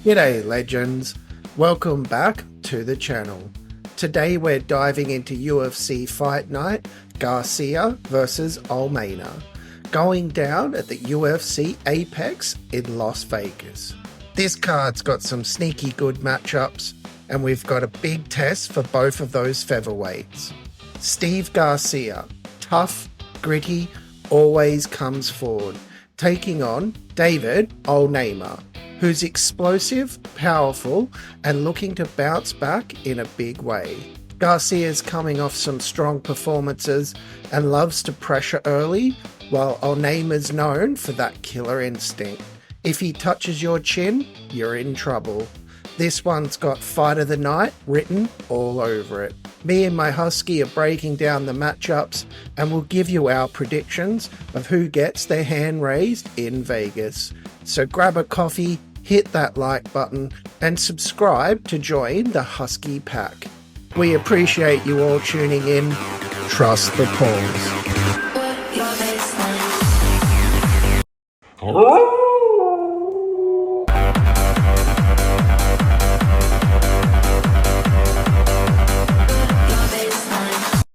G'day legends, welcome back to the channel. Today we're diving into UFC Fight Night Garcia versus Onama, going down at the UFC Apex in Las Vegas. This card's got some sneaky good matchups, and we've got a big test for both of those featherweights. Steve Garcia, tough, gritty, always comes forward, taking on David Onama, who's explosive, powerful, and looking to bounce back in a big way. Garcia's coming off some strong performances and loves to pressure early, while Onama's known for that killer instinct. If he touches your chin, you're in trouble. This one's got Fight of the Night written all over it. Me and my husky are breaking down the matchups, and we'll give you our predictions of who gets their hand raised in Vegas. So grab a coffee, hit that like button, and subscribe to join the Husky Pack. We appreciate you all tuning in. Trust the pause.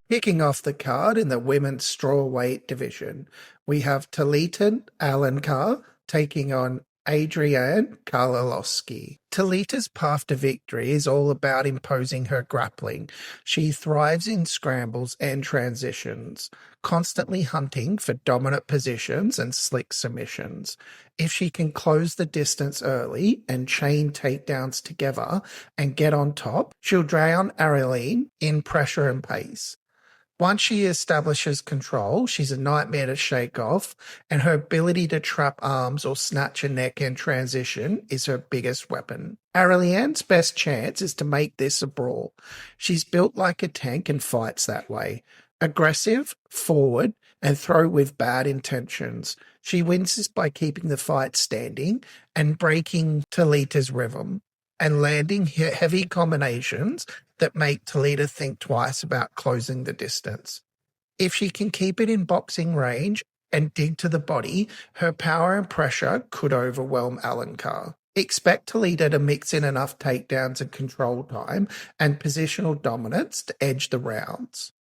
Kicking off the card in the women's strawweight division, we have Talita Alencar taking on Ariane Carnelossi. Talita's path to victory is all about imposing her grappling. She thrives in scrambles and transitions, constantly hunting for dominant positions and slick submissions. If she can close the distance early and chain takedowns together and get on top, she'll drown Ariane in pressure and pace. Once she establishes control, she's a nightmare to shake off, and her ability to trap arms or snatch a neck in transition is her biggest weapon. Ardelean's best chance is to make this a brawl. She's built like a tank and fights that way. Aggressive, forward, and throw with bad intentions. She wins this by keeping the fight standing and breaking Talita's rhythm, and landing heavy combinations that make Talita think twice about closing the distance. If she can keep it in boxing range and dig to the body, her power and pressure could overwhelm Alencar. Expect Talita to mix in enough takedowns and control time and positional dominance to edge the rounds.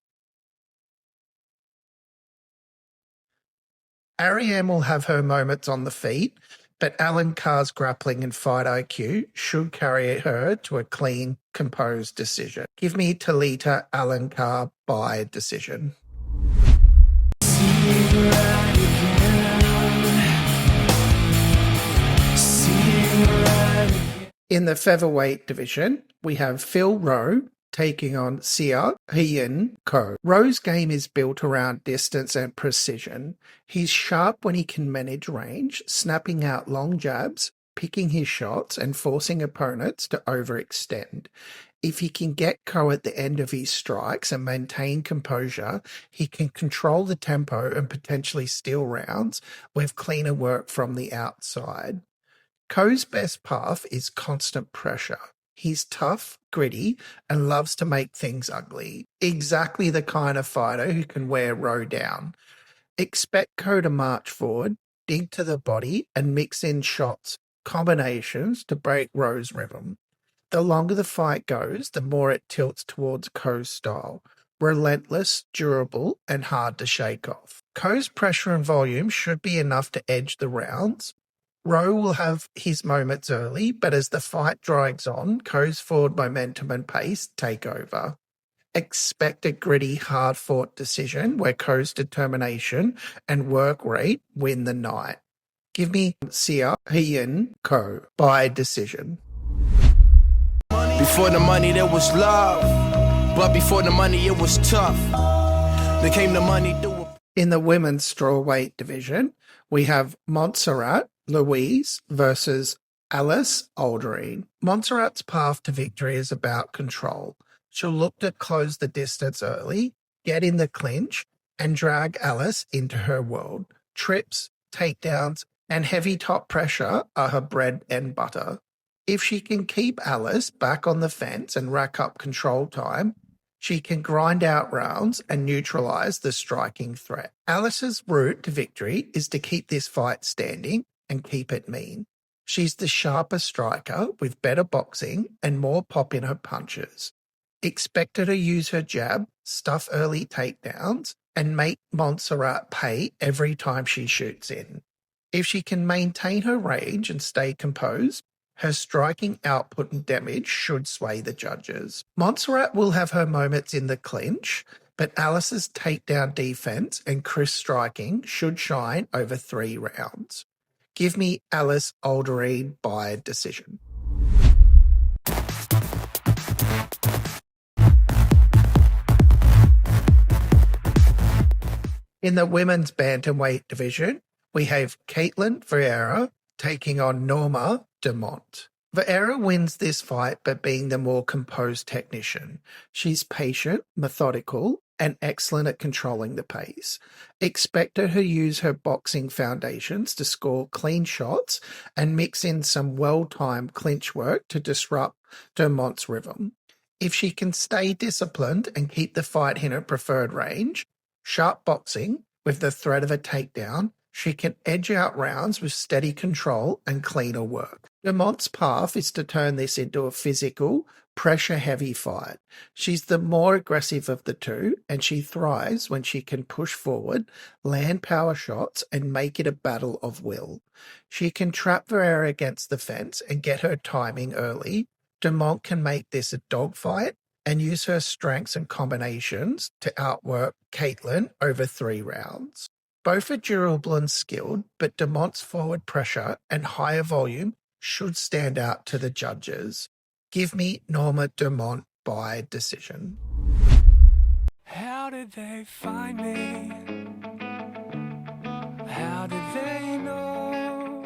Ariane will have her moments on the feet, but Alencar's grappling and fight IQ should carry her to a clean, composed decision. Give me Talita Alencar by decision. In the featherweight division, we have Rowe taking on Seok, Hyeon, Cody. Rowe's game is built around distance and precision. He's sharp when he can manage range, snapping out long jabs, picking his shots, and forcing opponents to overextend. If he can get Cody at the end of his strikes and maintain composure, he can control the tempo and potentially steal rounds with cleaner work from the outside. Cody's best path is constant pressure. He's tough, gritty, and loves to make things ugly. Exactly the kind of fighter who can wear Rowe down. Expect Cody to march forward, dig to the body, and mix in shots, combinations to break Rowe's rhythm. The longer the fight goes, the more it tilts towards Cody's style. Relentless, durable, and hard to shake off. Cody's pressure and volume should be enough to edge the rounds. Rowe will have his moments early, but as the fight drags on, Cody's forward momentum and pace take over. Expect a gritty, hard-fought decision where Cody's determination and work rate win the night. Give me Seok, Hyeon, Cody by decision. Before the money there was love, but before the money it was tough. There came the money through. In the women's strawweight division, we have Montserrat, Ruiz versus Ardelean. Montserrat's path to victory is about control. She'll look to close the distance early, get in the clinch, and drag Alice into her world. Trips, takedowns, and heavy top pressure are her bread and butter. If she can keep Alice back on the fence and rack up control time, she can grind out rounds and neutralize the striking threat. Alice's route to victory is to keep this fight standing and keep it mean. She's the sharper striker with better boxing and more pop in her punches. Expect her to use her jab, stuff early takedowns, and make Montserrat pay every time she shoots in. If she can maintain her range and stay composed, her striking output and damage should sway the judges. Montserrat will have her moments in the clinch, but Alice's takedown defense and crisp striking should shine over 3 rounds. Give me Alice Ardelean by decision. In the women's bantamweight division, we have Ketlen Vieira taking on Norma Dumont. Vieira wins this fight by being the more composed technician. She's patient, methodical, and excellent at controlling the pace. Expect her to use her boxing foundations to score clean shots and mix in some well-timed clinch work to disrupt Dumont's rhythm. If she can stay disciplined and keep the fight in her preferred range, sharp boxing with the threat of a takedown, she can edge out rounds with steady control and cleaner work. Dumont's path is to turn this into a physical, pressure-heavy fight. She's the more aggressive of the two, and she thrives when she can push forward, land power shots, and make it a battle of will. She can trap Vieira against the fence and get her timing early. Dumont can make this a dogfight and use her strengths and combinations to outwork Ketlen over 3 rounds. Both are durable and skilled, but Dumont's forward pressure and higher volume should stand out to the judges. Give me Norma Dumont by decision. How did they find me? How did they know?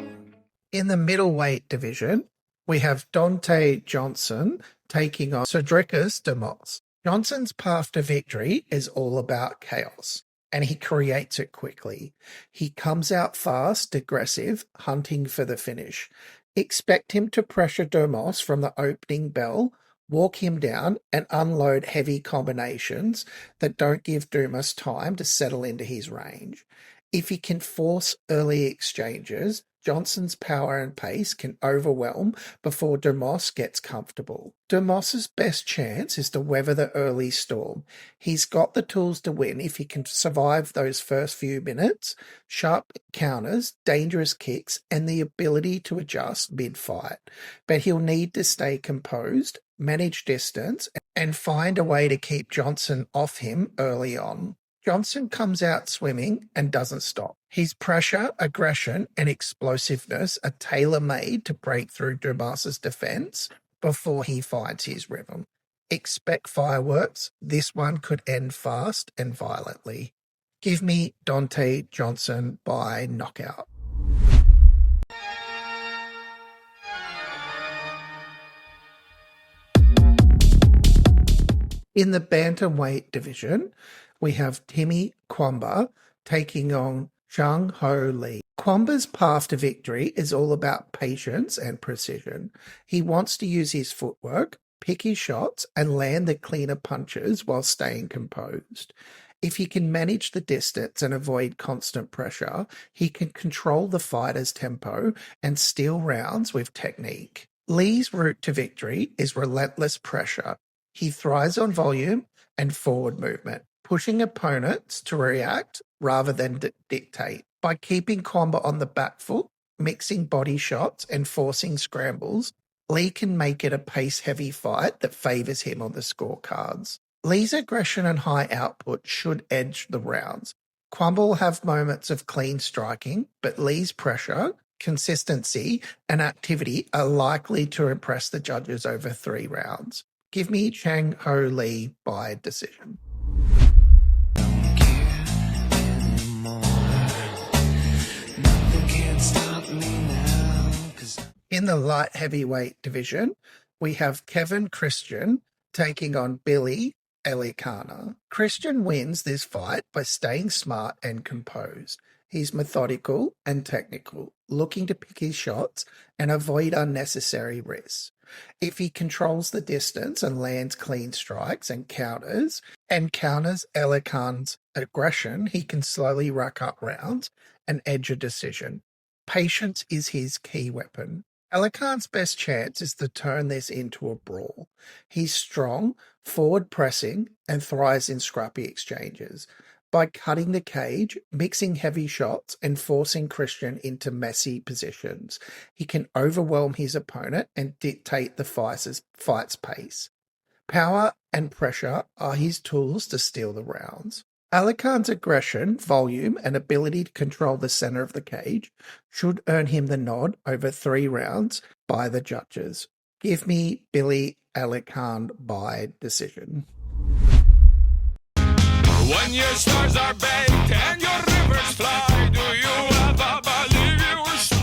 In the middleweight division, we have Donte Johnson taking on Sedriques Dumas. Johnson's path to victory is all about chaos, and he creates it quickly. He comes out fast, aggressive, hunting for the finish. Expect him to pressure Dumas from the opening bell, walk him down, and unload heavy combinations that don't give Dumas time to settle into his range. If he can force early exchanges, Johnson's power and pace can overwhelm before Dumas gets comfortable. Dumas's best chance is to weather the early storm. He's got the tools to win if he can survive those first few minutes, sharp counters, dangerous kicks, and the ability to adjust mid-fight. But he'll need to stay composed, manage distance, and find a way to keep Johnson off him early on. Johnson comes out swimming and doesn't stop. His pressure, aggression, and explosiveness are tailor-made to break through Dumas's defense before he finds his rhythm. Expect fireworks. This one could end fast and violently. Give me Donte Johnson by knockout. In the bantamweight division, we have Timmy Cuamba taking on Chang Lee. Cuamba's path to victory is all about patience and precision. He wants to use his footwork, pick his shots, and land the cleaner punches while staying composed. If he can manage the distance and avoid constant pressure, he can control the fighter's tempo and steal rounds with technique. Lee's route to victory is relentless pressure. He thrives on volume and forward movement, pushing opponents to react rather than dictate. By keeping Cuamba on the back foot, mixing body shots, and forcing scrambles, Lee can make it a pace-heavy fight that favours him on the scorecards. Lee's aggression and high output should edge the rounds. Cuamba will have moments of clean striking, but Lee's pressure, consistency, and activity are likely to impress the judges over 3 rounds. Give me Chang Lee by decision. In the light heavyweight division, we have Kevin Christian taking on Billy Elekana. Christian wins this fight by staying smart and composed. He's methodical and technical, looking to pick his shots and avoid unnecessary risks. If he controls the distance and lands clean strikes and counters Elekana's aggression, he can slowly rack up rounds and edge a decision. Patience is his key weapon. Alencar's best chance is to turn this into a brawl. He's strong, forward pressing, and thrives in scrappy exchanges. By cutting the cage, mixing heavy shots, and forcing Christian into messy positions, he can overwhelm his opponent and dictate the fight's pace. Power and pressure are his tools to steal the rounds. Alencar's aggression, volume, and ability to control the center of the cage should earn him the nod over 3 rounds by the judges. Give me Billy Alencar by decision. When your stars are baked and your rivers fly, do you ever believe you were so?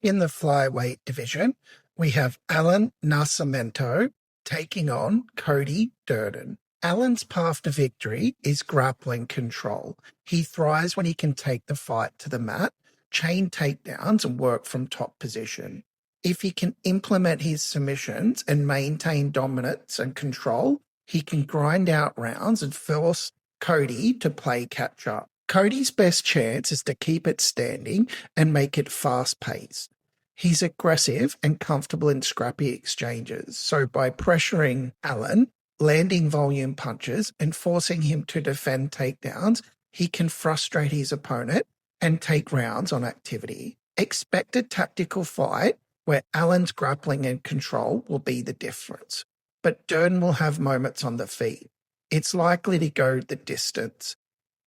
In the flyweight division, we have Allan Nascimento taking on Cody Durden. Allan's path to victory is grappling control. He thrives when he can take the fight to the mat, chain takedowns, and work from top position. If he can implement his submissions and maintain dominance and control, he can grind out rounds and force Cody to play catch up. Cody's best chance is to keep it standing and make it fast-paced. He's aggressive and comfortable in scrappy exchanges, so by pressuring Allan, landing volume punches, and forcing him to defend takedowns, he can frustrate his opponent and take rounds on activity. Expect a tactical fight where Allan's grappling and control will be the difference, but Durden will have moments on the feet. It's likely to go the distance.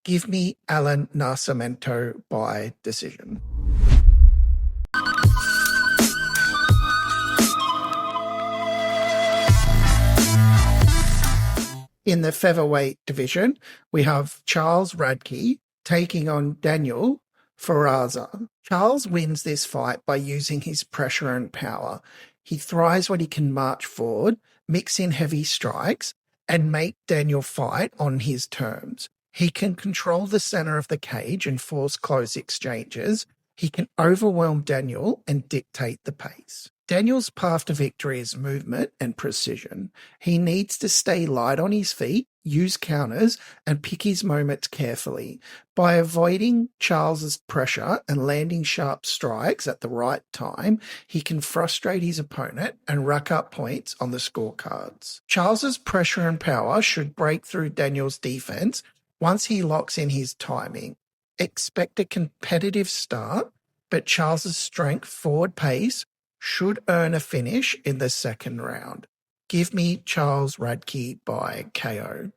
Give me Allan Nascimento by decision. In the featherweight division, we have Charles Radtke taking on Daniel Frunza. Charles wins this fight by using his pressure and power. He thrives when he can march forward, mix in heavy strikes, and make Daniel fight on his terms. He can control the center of the cage and force close exchanges. He can overwhelm Daniel and dictate the pace. Daniel's path to victory is movement and precision. He needs to stay light on his feet, use counters, and pick his moments carefully. By avoiding Charles's pressure and landing sharp strikes at the right time, he can frustrate his opponent and rack up points on the scorecards. Charles's pressure and power should break through Daniel's defense once he locks in his timing. Expect a competitive start, but Charles's strength forward pace should earn a finish in the second round. Give me Charles Radtke by KO.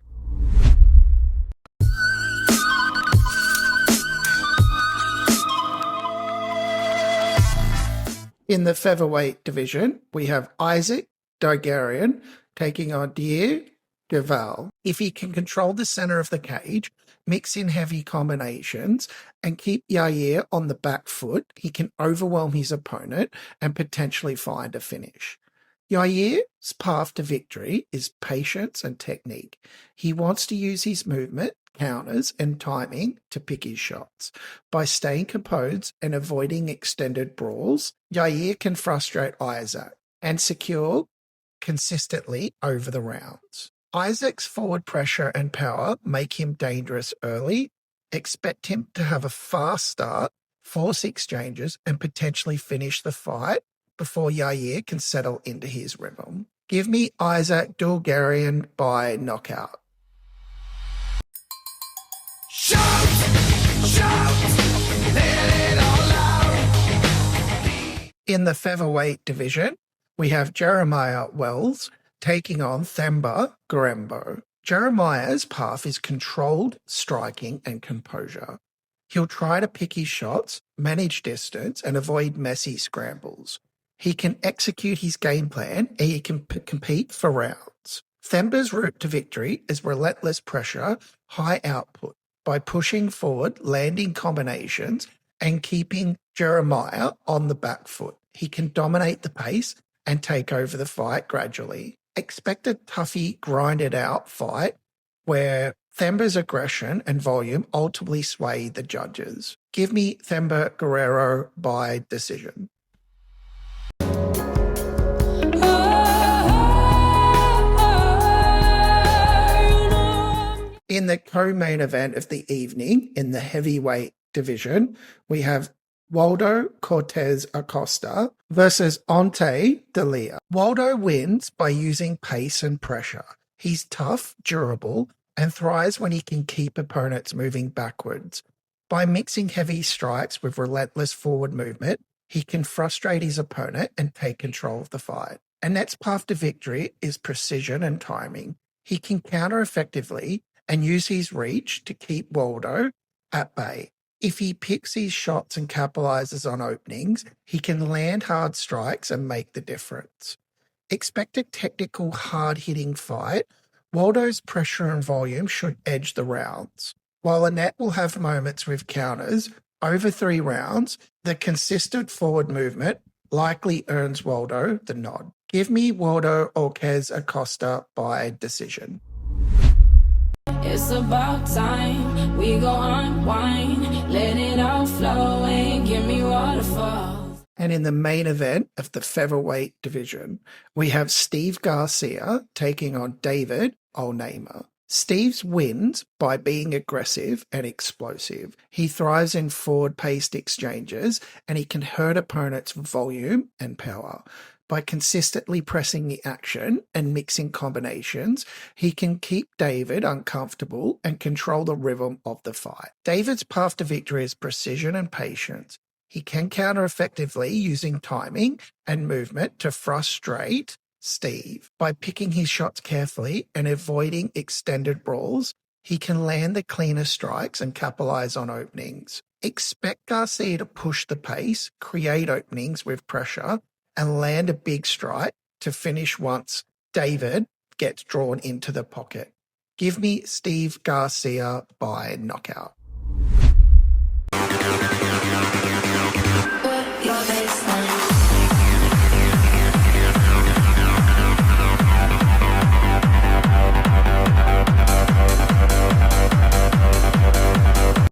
In the featherweight division, we have Isaac Dogarian taking on Dier Deval. If he can control the center of the cage, mix in heavy combinations, and keep Yair on the back foot, he can overwhelm his opponent and potentially find a finish. Yair's path to victory is patience and technique. He wants to use his movement, counters, and timing to pick his shots. By staying composed and avoiding extended brawls, Yair can frustrate Isaac and secure consistently over the rounds. Isaac's forward pressure and power make him dangerous early. Expect him to have a fast start, force exchanges, and potentially finish the fight before Yair can settle into his rhythm. Give me Isaac Dogarian by knockout. Shout! Shout! Let it all out! In the featherweight division, we have Jeremiah Wells taking on Themba Gorimbo. Jeremiah's path is controlled striking and composure. He'll try to pick his shots, manage distance, and avoid messy scrambles. He can execute his game plan and he can compete for rounds. Themba's route to victory is relentless pressure, high output. By pushing forward, landing combinations, and keeping Jeremiah on the back foot, he can dominate the pace and take over the fight gradually. Expect a toughy, grinded-out fight where Themba's aggression and volume ultimately sway the judges. Give me Themba Guerrero by decision. In the co-main event of the evening, in the heavyweight division, we have Waldo Cortes-Acosta versus Ardelean. Waldo wins by using pace and pressure. He's tough, durable, and thrives when he can keep opponents moving backwards. By mixing heavy strikes with relentless forward movement, he can frustrate his opponent and take control of the fight. Annette's path to victory is precision and timing. He can counter effectively and use his reach to keep Waldo at bay. If he picks his shots and capitalizes on openings, he can land hard strikes and make the difference. Expect a technical, hard-hitting fight. Waldo's pressure and volume should edge the rounds. While Annette will have moments with counters, over 3 rounds, the consistent forward movement likely earns Waldo the nod. Give me Waldo Cortes-Acosta by decision. It's about time we go unwind, let it all flow and give me waterfalls. And in the main event of the featherweight division, we have Steve Garcia taking on David Onama. Steve's wins by being aggressive and explosive. He thrives in forward-paced exchanges, and he can hurt opponents' volume and power. By consistently pressing the action and mixing combinations, he can keep David uncomfortable and control the rhythm of the fight. David's path to victory is precision and patience. He can counter effectively using timing and movement to frustrate Steve. By picking his shots carefully and avoiding extended brawls, he can land the cleaner strikes and capitalize on openings. Expect Garcia to push the pace, create openings with pressure, and land a big strike to finish once David gets drawn into the pocket. Give me Steve Garcia by knockout.